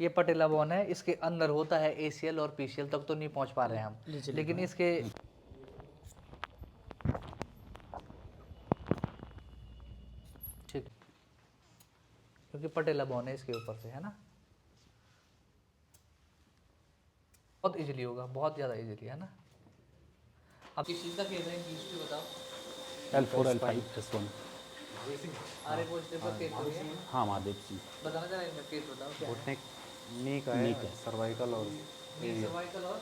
ये पटेला बोन है, इसके अंदर होता है एसीएल और पीसीएल तक तो नहीं पहुंच पा रहे हैं हम, लेकिन इसके ठीक, क्योंकि पटेला बोन है इसके ऊपर से, है ना, बहुत इजीली होगा, बहुत ज़्यादा इजीली, है ना। अब किस चीज़ का केस है, हिस्ट्री बताओ। L4 L5 +1 आरे पॉजिटिव का केस हो गया, हाँ महादेव सिंह बताना जरा इनका केस बताओ क्या है। घुटने नी का है, सर्वाइकल और सर्वाइकल और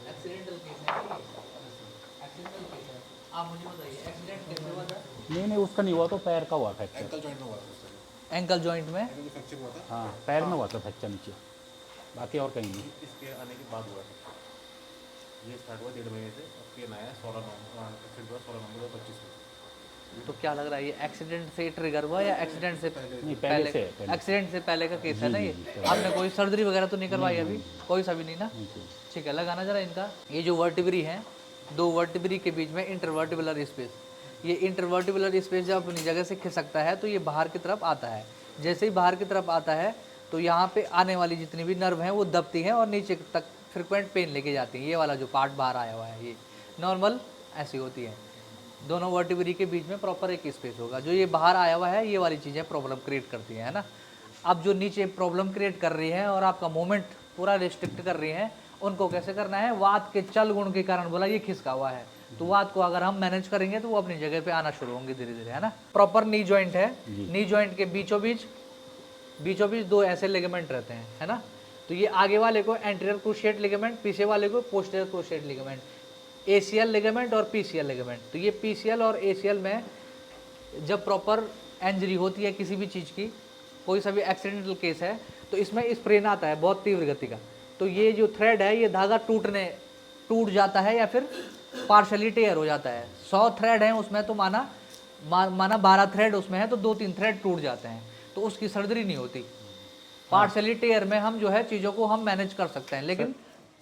एक्सीडेंटल केस है, एक्सीडेंटल केस है। आप मुझे बताइए एक्सीडेंट कैसे हुआ था। नहीं उसका नहीं हुआ, तो पैर का हुआ फ्रैक्चर। एंकल जॉइंट में, हाँ पैर में हुआ था फ्रैक्चर नीचे, बाकी और कहीं नहीं। इसके आने के बाद हुआ था, ये स्टार्ट हुआ 1.5 महीने से, अब पेन आया 16 नवंबर, फिर हुआ 16 नवंबर 2025 को। तो क्या लग रहा है ये एक्सीडेंट से ट्रिगर हुआ या एक्सीडेंट से नहीं पहले से पहले। एक्सीडेंट से पहले का केस है ना जी, ये। जी, जी, आपने कोई सर्जरी वगैरह तो नहीं करवाई अभी, कोई सा भी नहीं ना। ठीक है, लगाना जरा इनका। ये जो वर्टिब्री है, दो वर्टिब्री के बीच में इंटरवर्टिबुलर स्पेस, ये इंटरवर्टिबुलर स्पेस जब अपनी जगह से खिसकता है तो ये बाहर की तरफ आता है। जैसे ही बाहर की तरफ आता है तो यहाँ पे आने वाली जितनी भी नर्व हैं वो दबती हैं और नीचे तक फ्रिक्वेंट पेन लेके जाती हैं। ये वाला जो पार्ट बाहर आया हुआ है ये नॉर्मल ऐसी होती है। दोनों वर्टिब्री के बीच में प्रॉपर एक स्पेस होगा। जो ये बाहर आया हुआ है ये वाली चीज़ें प्रॉब्लम क्रिएट करती हैं, है ना। अब जो नीचे प्रॉब्लम क्रिएट कर रही है और आपका मूवमेंट पूरा रिस्ट्रिक्ट कर रही है, उनको कैसे करना है। वात के चल गुण के कारण बोला ये खिसका हुआ है, तो वात को अगर हम मैनेज करेंगे तो वो अपनी जगह पे आना शुरू होंगे धीरे धीरे, है ना। प्रॉपर नी जॉइंट है, नी जॉइंट के बीचों बीच दो ऐसे लिगामेंट रहते हैं, है ना। तो ये आगे वाले को एंटीरियर क्रूशिएट लिगामेंट, पीछे वाले को posterior cruciate ligament, ACL ligament और पीसीएल लिगामेंट। तो ये पीसीएल और एसीएल में जब प्रॉपर इंजरी होती है किसी भी चीज़ की, कोई सा भी एक्सीडेंटल केस है, तो इसमें स्प्रेन आता है बहुत तीव्र गति का। तो ये जो थ्रेड है ये धागा टूट जाता है या फिर पार्शली टेयर हो जाता है। 100 थ्रेड हैं उसमें तो माना 12 थ्रेड उसमें है तो 2-3 थ्रेड टूट जाते हैं, तो उसकी सर्जरी नहीं होती। पार्शली टेयर में हम जो है चीज़ों को हम मैनेज कर सकते हैं, लेकिन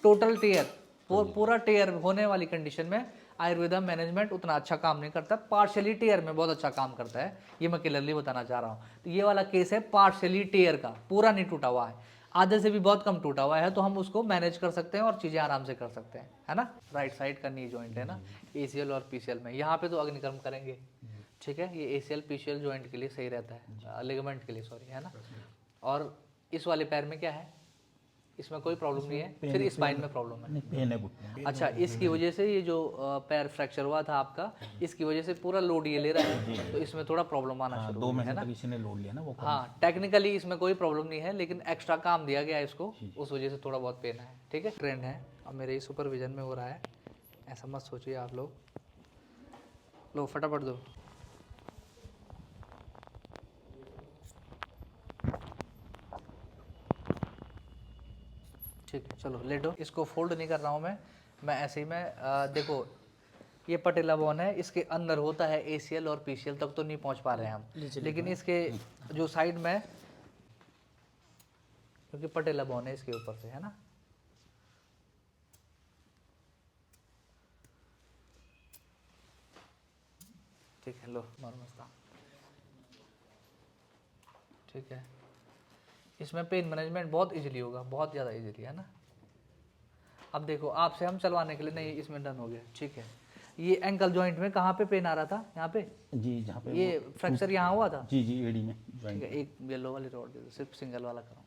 टोटल टेयर पूरा टेयर होने वाली कंडीशन में आयुर्वेदा मैनेजमेंट उतना अच्छा काम नहीं करता। पार्शली टेयर में बहुत अच्छा काम करता है, ये मैं क्लियरली बताना चाह रहा हूँ। तो ये वाला केस है पार्शली टेयर का, पूरा नहीं टूटा हुआ है, आधे से भी बहुत कम टूटा हुआ है, तो हम उसको मैनेज कर सकते हैं और चीज़ें आराम से कर सकते हैं, है ना। राइट साइड का नी जॉइंट है ना, एसीएल और पीसीएल में। यहाँ पे तो अग्निकर्म करेंगे, ठीक है। ये एसीएल पीसीएल जॉइंट के लिए सही रहता है, लिगामेंट के लिए सॉरी, है ना। और इस वाले पैर में क्या है, इसमें कोई प्रॉब्लम नहीं है, फिर स्पाइन में प्रॉब्लम है। पेन है घुटने। अच्छा, इसकी वजह से ये जो पैर फ्रैक्चर हुआ था आपका, इसकी वजह से पूरा लोड ये ले रहा है, तो इसमें थोड़ा प्रॉब्लम आना शुरू 2 हुई है महीने ना। तक इसी ने लोड लिया ना वो। हाँ, टेक्निकली इसमें कोई प्रॉब्लम नहीं है, लेकिन एक्स्ट्रा काम दिया गया है इसको, उस वजह से थोड़ा बहुत पेन है, ठीक है। ट्रेंड है और मेरे ही सुपरविजन में हो रहा है, ऐसा मत सोचिए आप लोग। लो फटाफट दो। ठीक है, चलो लेटो। इसको फोल्ड नहीं कर रहा हूँ मैं ऐसे ही देखो ये पटेला बोन है, इसके अंदर होता है एसीएल और पीसीएल तक तो नहीं पहुंच पा रहे हैं हम, लेकिन इसके जो साइड में, क्योंकि पटेला बोन है इसके ऊपर से, है ना। ठीक है, लो नॉर्मल, ठीक है। इसमें पेन मैनेजमेंट बहुत इजीली होगा, बहुत ज़्यादा इजीली, है ना। अब देखो आपसे हम चलवाने के लिए नहीं, इसमें डन हो गया, ठीक है। ये एंकल जॉइंट में कहाँ पे पेन आ रहा था, यहाँ पे जी जहाँ पे ये फ्रैक्चर यहाँ हुआ था। जी एडी में ठीक जॉइंट। है, एक येलो वाली रोड दे दो, सिर्फ सिंगल वाला करो।